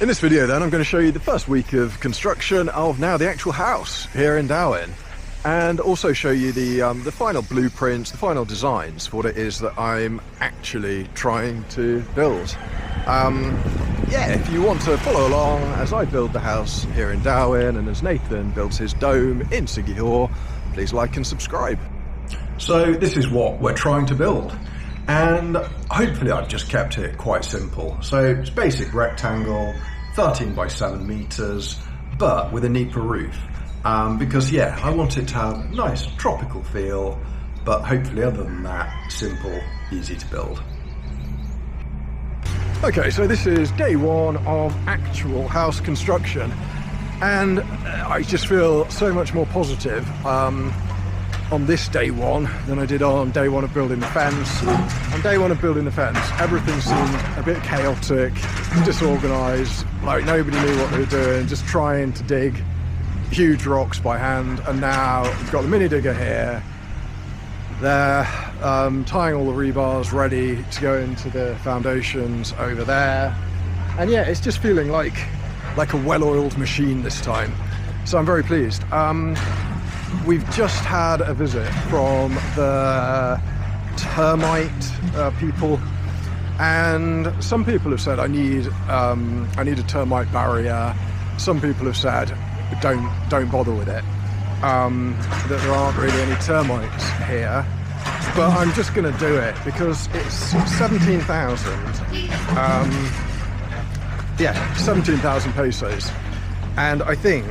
In this video then, I'm going to show you the first week of construction of now the actual house here in Dauin, and also show you the final blueprints, the final designs for what it is that I'm actually trying to build. Yeah, if you want to follow along as I build the house here in Dauin and as Nathan builds his dome in Sigihor, please like and subscribe. So this is what we're trying to build, and hopefully I've just kept it quite simple. So it's basic rectangle, 13 by 7 meters, but with a Nipa roof, because yeah, I want it to have a nice tropical feel, but hopefully other than that, simple, easy to build. Okay, so this is day one of actual house construction, and I just feel so much more positive on this day one than I did on day one of building the fence. On day one of building the fence, everything seemed a bit chaotic, disorganised, like nobody knew what they were doing, just trying to dig huge rocks by hand. And now we've got the mini digger here. They're tying all the rebars ready to go into the foundations over there. And yeah, it's just feeling like a well-oiled machine this time. So I'm very pleased. We've just had a visit from the termite people, and some people have said I need a termite barrier. Some people have said don't bother with it. That there aren't really any termites here, but I'm just going to do it because it's 17,000. Yeah, 17,000 pesos, and I think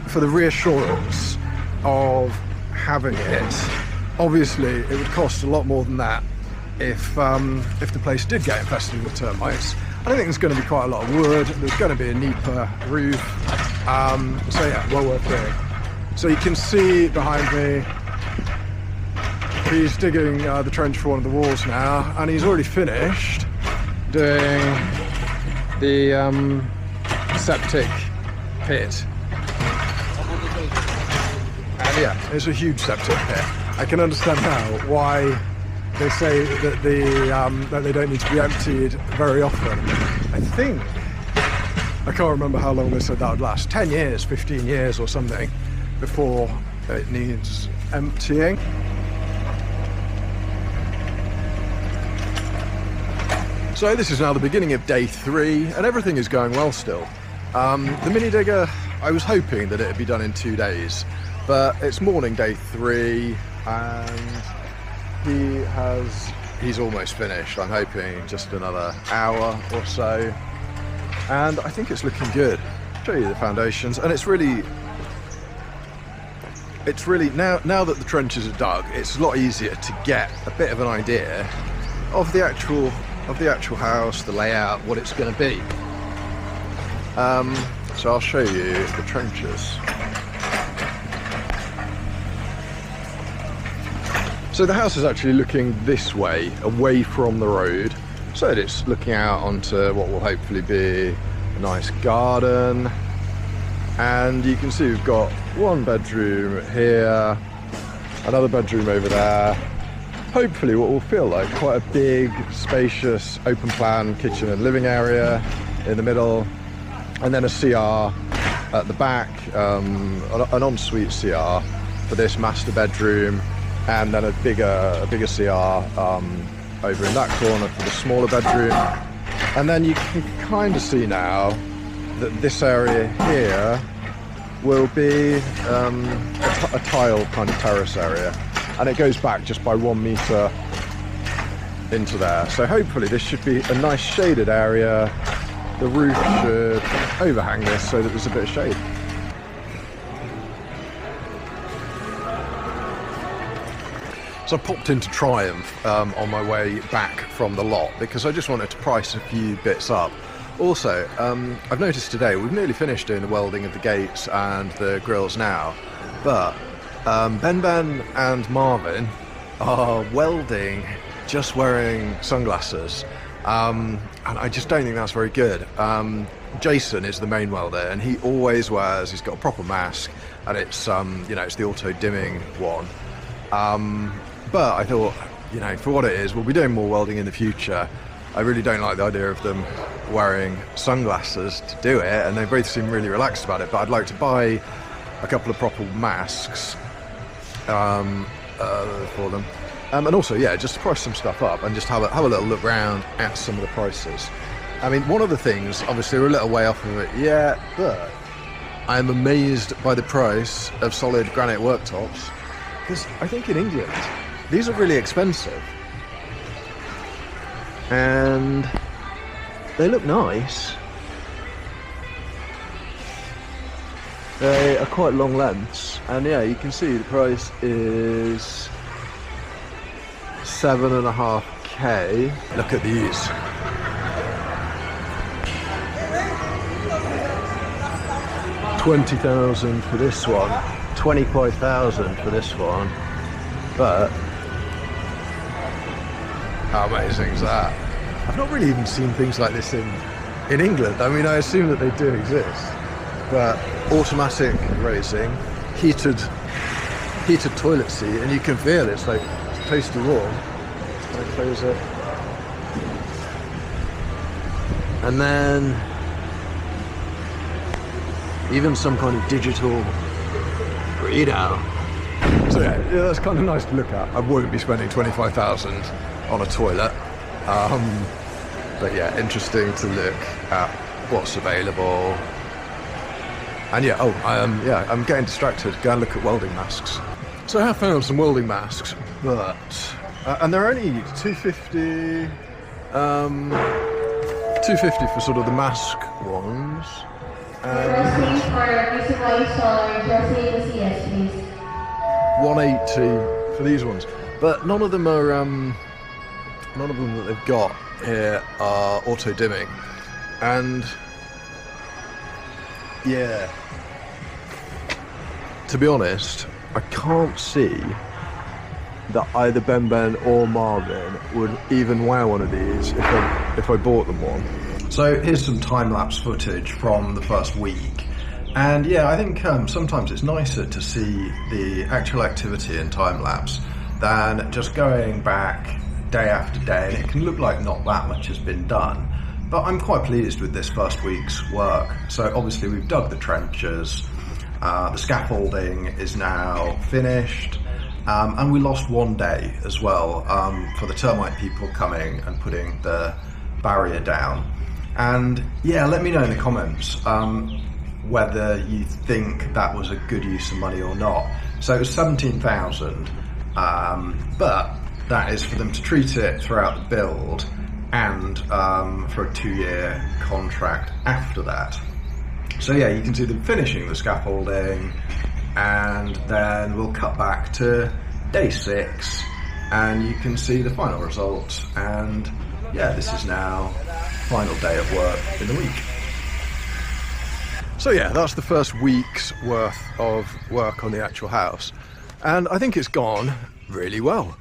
for the reassurance of having it, obviously it would cost a lot more than that if the place did get infested with termites. I don't think there's going to be quite a lot of wood. There's going to be a Nipa roof, so yeah, well worth doing. So you can see behind me, he's digging the trench for one of the walls now, and he's already finished doing the septic pit. And yeah, it's a huge septic pit. I can understand now why they say that that they don't need to be emptied very often. I can't remember how long they said that would last. 10 years, 15 years or something before it needs emptying. So this is now the beginning of day 3, and everything is going well still. The mini digger, I was hoping that it would be done in 2 days, but it's morning day 3, and he's almost finished. I'm hoping just another hour or so, and I think it's looking good. I'll show you the foundations, and it's really now that the trenches are dug, it's a lot easier to get a bit of an idea of the actual house, the layout, what it's going to be. So I'll show you the trenches. So the house is actually looking this way, away from the road, so that it's looking out onto what will hopefully be a nice garden. And you can see we've got one bedroom here, another bedroom over there, hopefully what will feel like quite a big, spacious, open plan kitchen and living area in the middle, and then a CR at the back, an ensuite CR for this master bedroom, and then a bigger CR over in that corner for the smaller bedroom. And then you can kind of see now that this area here will be a tile kind of terrace area, and it goes back just by 1 meter into there. So hopefully this should be a nice shaded area. The roof should overhang this so that there's a bit of shade. So I popped into Triumph on my way back from the lot because I just wanted to price a few bits up. Also, I've noticed today we've nearly finished doing the welding of the gates and the grills now, but Ben and Marvin are welding just wearing sunglasses, and I just don't think that's very good. Jason is the main welder, and he always wears, he's got a proper mask, and it's it's the auto dimming one. But I thought, for what it is, we'll be doing more welding in the future. I really don't like the idea of them wearing sunglasses to do it, and they both seem really relaxed about it. But I'd like to buy a couple of proper masks for them, and also, yeah, just to price some stuff up and just have a little look round at some of the prices. I mean, one of the things, obviously we're a little way off of it yet, but I am amazed by the price of solid granite worktops, because I think in England these are really expensive and they look nice. They are quite long lengths, and yeah, you can see the price is 7.5k. Look at these. $20,000 for this one, $25,000 for this one, but how amazing is that? I've not really even seen things like this in England. I mean, I assume that they do exist, but automatic raising, heated toilet seat, and you can feel it's like toasty warm. I close it, and then even some kind of digital readout. So yeah, that's kind of nice to look at. I won't be spending 25,000 on a toilet, but yeah, interesting to look at what's available. And yeah, I'm getting distracted. Go and look at welding masks. So I have found some welding masks, but and they're only $250. $250 for sort of the mask ones. Dressing for visible installer, dressing the CS, please. $180 for these ones, but none of them are none of them that they've got here are auto dimming, and yeah, to be honest, I can't see that either Ben or Marvin would even wear one of these if I bought them one. So here's some time-lapse footage from the first week, and yeah, I think sometimes it's nicer to see the actual activity in time-lapse than just going back day after day, and it can look like not that much has been done. But I'm quite pleased with this first week's work. So obviously we've dug the trenches, the scaffolding is now finished, and we lost one day as well for the termite people coming and putting the barrier down. And yeah, let me know in the comments whether you think that was a good use of money or not. So it was 17,000, but that is for them to treat it throughout the build and for a 2-year contract after that. So yeah, you can see them finishing the scaffolding, and then we'll cut back to day 6 and you can see the final results. And yeah, this is now final day of work in the week. So yeah, that's the first week's worth of work on the actual house, and I think it's gone really well.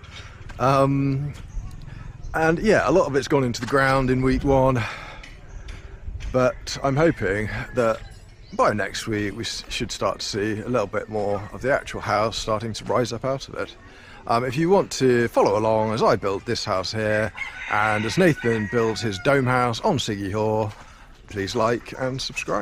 And yeah, a lot of it's gone into the ground in week 1, but I'm hoping that by next week we should start to see a little bit more of the actual house starting to rise up out of it. If you want to follow along as I build this house here, and as Nathan builds his dome house on Siggy Haw, please like and subscribe.